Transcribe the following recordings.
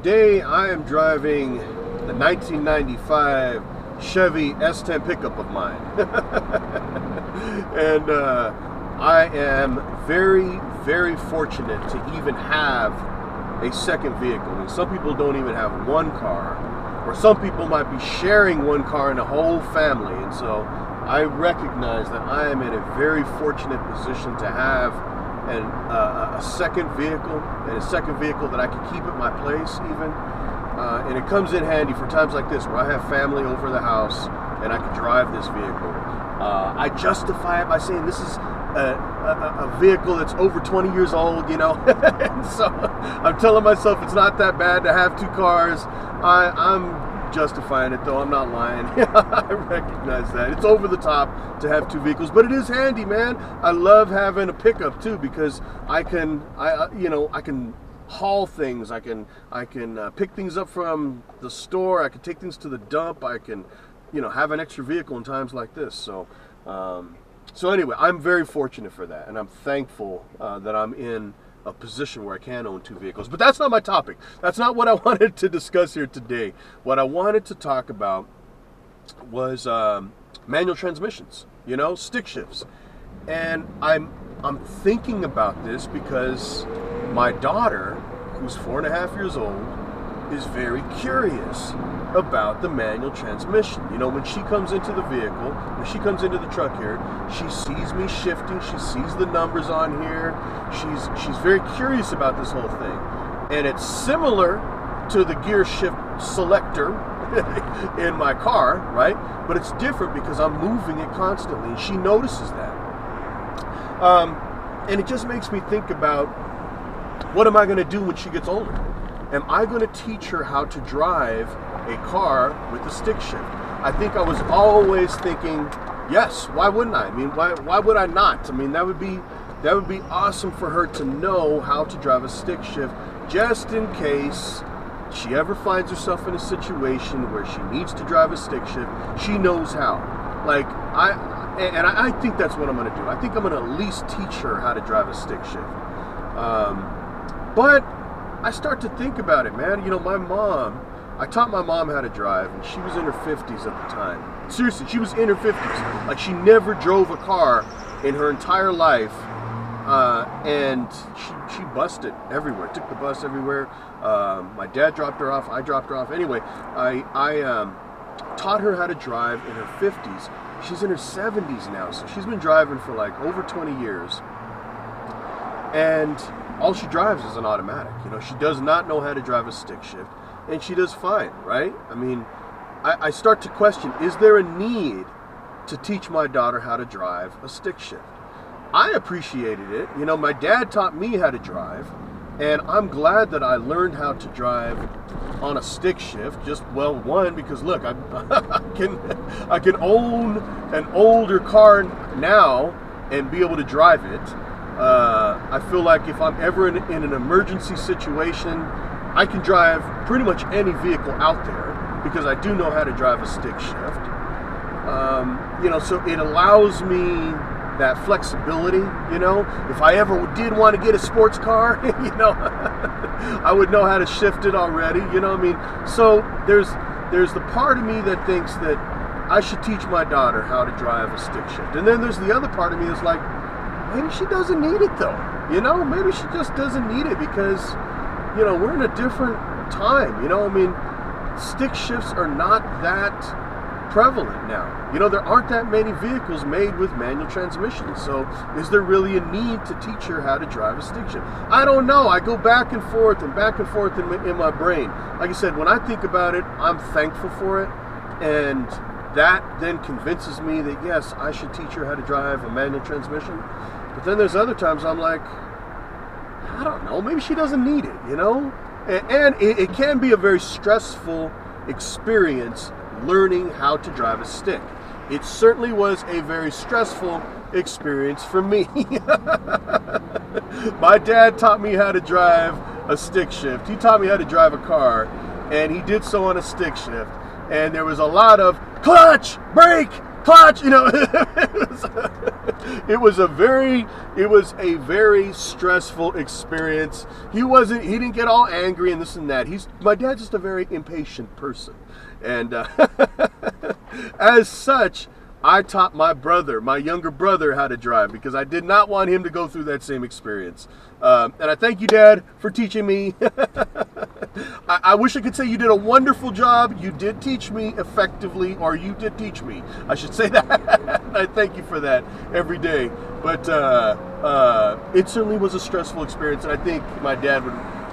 Today I am driving the 1995 Chevy S10 pickup of mine. And I am very, very fortunate to even have a second vehicle. I mean, some people don't even have one car, or some people might be sharing one car in a whole family. And so I recognize that I am in a very fortunate position to have a second vehicle, and a second vehicle that I can keep at my place even. And it comes in handy for times like this where I have family over the house and I can drive this vehicle. I justify it by saying this is a vehicle that's over 20 years old, you know. And so I'm telling myself it's not that bad to have two cars. I'm justifying it though, I'm not lying. I recognize that. It's over the top to have two vehicles, but it is handy, man. I love having a pickup too because I can haul things. I can pick things up from the store. I can take things to the dump. I can, have an extra vehicle in times like this. So anyway, I'm very fortunate for that, and I'm thankful that I'm in a position where I can own two vehicles. But that's not my topic. That's not what I wanted to discuss here today. What I wanted to talk about was manual transmissions, stick shifts. And I'm thinking about this because my daughter, who's 4.5 years old, is very curious about the manual transmission. When she comes into the vehicle, when she comes into the truck here, she sees me shifting, she sees the numbers on here, she's very curious about this whole thing. And it's similar to the gear shift selector in my car, right? But it's different because I'm moving it constantly, and she notices that. And it just makes me think about, what am I going to do when she gets older? Am I going to teach her how to drive a car with a stick shift? I think I was always thinking, yes, why wouldn't I? I mean, why would I not? I mean, that would be awesome for her to know how to drive a stick shift, just in case she ever finds herself in a situation where she needs to drive a stick shift. She knows how. I think that's what I'm going to do. I think I'm going to at least teach her how to drive a stick shift. But I start to think about it, man. I taught my mom how to drive, and she was in her 50s at the time. Seriously, she was in her 50s. Like, she never drove a car in her entire life, and she busted everywhere, took the bus everywhere. My dad dropped her off, I dropped her off. Anyway, I taught her how to drive in her 50s. She's in her 70s now, so she's been driving for like over 20 years. And all she drives is an automatic. She does not know how to drive a stick shift, and she does fine, right? I mean, I start to question, is there a need to teach my daughter how to drive a stick shift? I appreciated it. My dad taught me how to drive, and I'm glad that I learned how to drive on a stick shift. One, because look, I can own an older car now and be able to drive it. I feel like if I'm ever in an emergency situation, I can drive pretty much any vehicle out there because I do know how to drive a stick shift. So it allows me that flexibility. If I ever did want to get a sports car, I would know how to shift it already. So there's the part of me that thinks that I should teach my daughter how to drive a stick shift, and then there's the other part of me that's like, maybe she doesn't need it though. Maybe she just doesn't need it because, we're in a different time. Stick shifts are not that prevalent now. There aren't that many vehicles made with manual transmissions. So is there really a need to teach her how to drive a stick shift? I don't know. I go back and forth in my brain. Like I said, when I think about it, I'm thankful for it. And that then convinces me that, yes, I should teach her how to drive a manual transmission. But then there's other times I'm like, I don't know, maybe she doesn't need it, And it can be a very stressful experience learning how to drive a stick. It certainly was a very stressful experience for me. My dad taught me how to drive a stick shift. He taught me how to drive a car, and he did so on a stick shift. And there was a lot of clutch, brake, clutch, you know. It was a very stressful experience. He didn't get all angry and this and that. My dad's just a very impatient person. And as such, I taught my younger brother, how to drive because I did not want him to go through that same experience. And I thank you, Dad, for teaching me. I wish I could say you did a wonderful job. You did teach me effectively, or you did teach me. I should say that. I thank you for that every day. But it certainly was a stressful experience, and I think my dad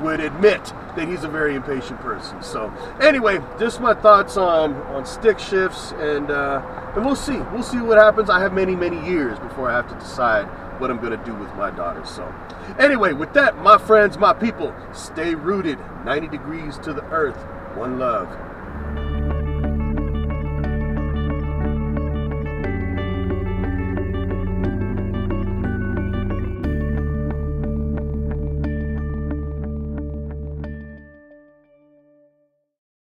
would admit that he's a very impatient person. So anyway, just my thoughts on stick shifts, and we'll see what happens. I have many years before I have to decide what I'm going to do with my daughter. So anyway, with that, my friends, my people, stay rooted 90 degrees to the earth. One love.